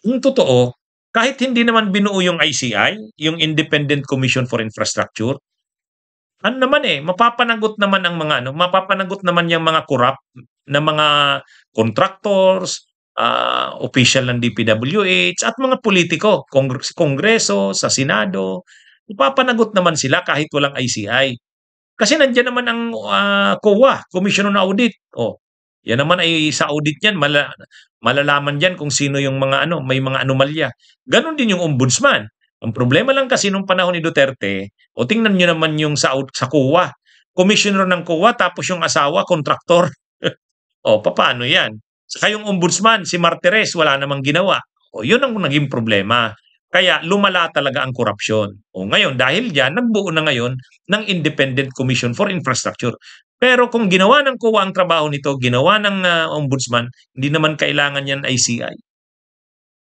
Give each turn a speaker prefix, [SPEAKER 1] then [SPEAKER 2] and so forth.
[SPEAKER 1] Yung totoo, kahit hindi naman binuo yung ICI, yung Independent Commission for Infrastructure, ano naman, eh, mapapanagot naman ang mga ano, mapapanagot naman yang mga corrupt na mga contractors, opisyal ng DPWH at mga politiko, Kongreso, sa Senado. Mapapanagot naman sila kahit walang ICI. Kasi nandiyan naman ang COA, Commission on Audit. Oh, yan naman ay sa audit yan, malalaman diyan kung sino yung mga ano, may mga anomalya. Ganon din yung ombudsman. Ang problema lang kasi nung panahon ni Duterte, o tingnan niyo naman yung sa COA. Commissioner ng COA tapos yung asawa, kontraktor. O, papaano yan? Saka yung ombudsman, si Martires, wala namang ginawa. O, yun ang naging problema. Kaya lumala talaga ang korupsyon. O ngayon, dahil dyan, nagbuo na ngayon ng Independent Commission for Infrastructure. Pero kung ginawa ng COA ang trabaho nito, ginawa ng ombudsman, hindi naman kailangan yan ICI.